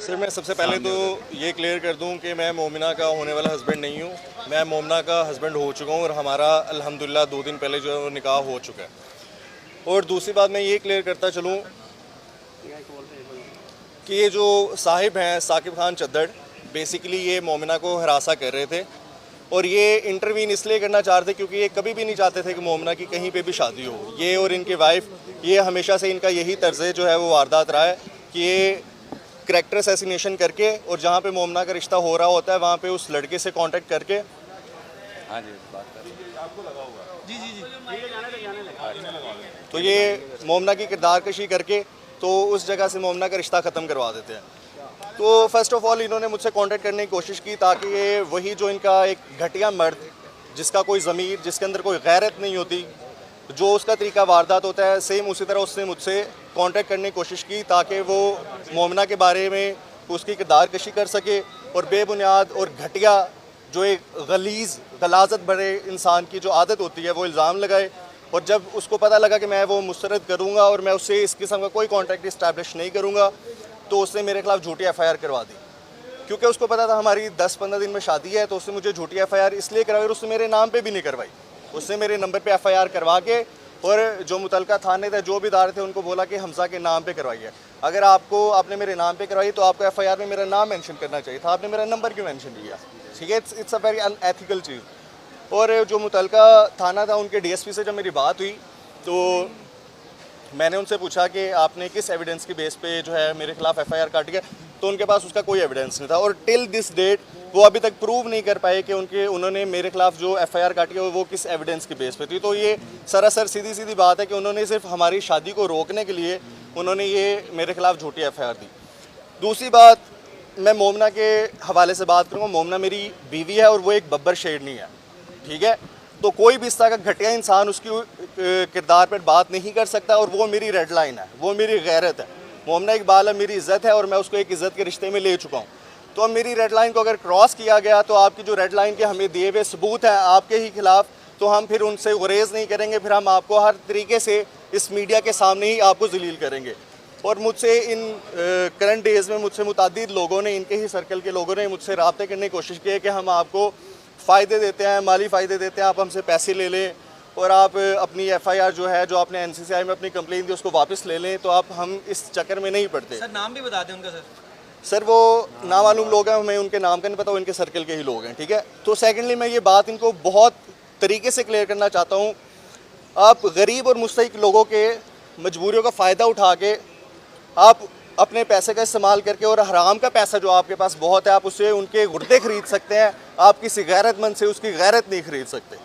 Sir मैं सबसे पहले तो ये क्लियर कर दूं कि मैं मोमिना का होने वाला हस्बैंड नहीं हूं। मैं मोमिना का हस्बैंड हो चुका हूं और हमारा अल्हम्दुलिल्लाह 2 दिन पहले जो है वो निकाह हो चुका है। और दूसरी बात मैं ये क्लियर करता चलूं कि ये जो साहिब हैं साकिब खान चद्दड़, बेसिकली ये मोमिना को हरासा कर रहे थे और ये इंटरवीन इसलिए करना चाह रहे थे क्योंकि ये कभी भी नहीं चाहते थे कि मोमिना की कहीं पे भी शादी हो। ये और इनके वाइफ, ये हमेशा से इनका यही तर्ज जो है वो वारदात रहा है कि ये करैक्टर असैसिनेशन करके और जहाँ पे मोमिना का रिश्ता हो रहा होता है वहाँ पे उस लड़के से कांटेक्ट करके, हाँ जी बात कर आपको लगा होगा जी जी जी, तो ये मोमिना की किरदार कशी करके तो उस जगह से मोमिना का रिश्ता ख़त्म करवा देते हैं। तो फर्स्ट ऑफ ऑल इन्होंने मुझसे कांटेक्ट करने की कोशिश की ताकि ये वही जो इनका एक घटिया मर्द जिसका कोई ज़मीर, जिसके अंदर कोई गैरत नहीं होती, जो उसका तरीका वारदात होता है, सेम उसी तरह उसने मुझसे कांटेक्ट करने की कोशिश की ताकि वो मोमिना के बारे में उसकी किरदार कशी कर सके और बेबुनियाद और घटिया जो एक गलीज़ गलाजत भरे इंसान की जो आदत होती है वो इल्ज़ाम लगाए। और जब उसको पता लगा कि मैं वो मुस्तरद करूँगा और मैं उससे इस किस्म का कोई कॉन्टैक्ट इस्टेब्लिश नहीं करूँगा, तो उसने मेरे खिलाफ झूठी FIR करवा दी। क्योंकि उसको पता था हमारी 10-15 दिन में शादी है, तो उसने मुझे झूठी FIR इसलिए करवाई और उसने मेरे नाम पे भी नहीं करवाई। उसने मेरे नंबर पे FIR करवा के और जो मुतलका थाने थे, जो भी इदारे थे, उनको बोला कि हमजा के नाम पे करवाइए। अगर आपने मेरे नाम पे करवाई तो आपको FIR में मेरा नाम मेंशन करना चाहिए था, आपने मेरा नंबर क्यों मेंशन किया? ठीक है, इट्स अ वेरी अनएथिकल चीज़। और जो मुतलका थाना था उनके DSP से जब मेरी बात हुई तो मैंने उनसे पूछा कि आपने किस एविडेंस की बेस पे जो है मेरे खिलाफ FIR काटी है, तो उनके पास उसका कोई एविडेंस नहीं था। और टिल दिस डेट वो अभी तक प्रूव नहीं कर पाए कि उन्होंने मेरे खिलाफ जो FIR काटी है वो किस एविडेंस की बेस पे थी। तो ये सरासर सीधी सीधी बात है कि उन्होंने सिर्फ हमारी शादी को रोकने के लिए उन्होंने ये मेरे खिलाफ झूठी FIR दी। दूसरी बात, मैं मोमिना के हवाले से बात करूँगा। मोमिना मेरी बीवी है और वो एक बब्बर शेरनी है, ठीक है। तो कोई भी इस तरह का घटिया इंसान उसकी किरदार पर बात नहीं कर सकता और वो मेरी रेड लाइन है, वो मेरी गैरत है। मोमिना इकबाल मेरी इज़्ज़त है और मैं उसको एक इज़्ज़त के रिश्ते में ले चुका हूँ। तो अब मेरी रेड लाइन को अगर क्रॉस किया गया तो आपकी जो रेड लाइन के हमें दिए हुए सबूत हैं आपके ही खिलाफ, तो हम फिर उनसे गुरेज नहीं करेंगे, फिर हम आपको हर तरीके से इस मीडिया के सामने ही आपको जलील करेंगे। और मुझसे इन करंट डेज़ में मुझसे मुतादिद लोगों ने, इनके ही सर्कल के लोगों ने मुझसे रब्ते करने की कोशिश की है कि हम आपको फ़ायदे देते हैं, माली फ़ायदे देते हैं, आप हमसे पैसे ले लें और आप अपनी FIR जो है, जो आपने NCCI में अपनी कंप्लेन दी, उसको वापस ले लें। तो आप हम इस चक्कर में नहीं पड़ते। सर नाम भी बता दें उनका। सर वो नामालूम लोग हैं, हमें उनके नाम का नहीं पता, वो इनके सर्कल के ही लोग हैं, ठीक है। तो सेकेंडली मैं ये बात इनको बहुत तरीके से क्लियर करना चाहता हूँ, आप गरीब और मुस्तहिक लोगों के मजबूरियों का फ़ायदा उठा के आप अपने पैसे का इस्तेमाल करके और हराम का पैसा जो आपके पास बहुत है, आप उससे उनके गुर्दे खरीद सकते हैं, आप किसी गैरतमंद से उसकी गैरत नहीं खरीद सकते।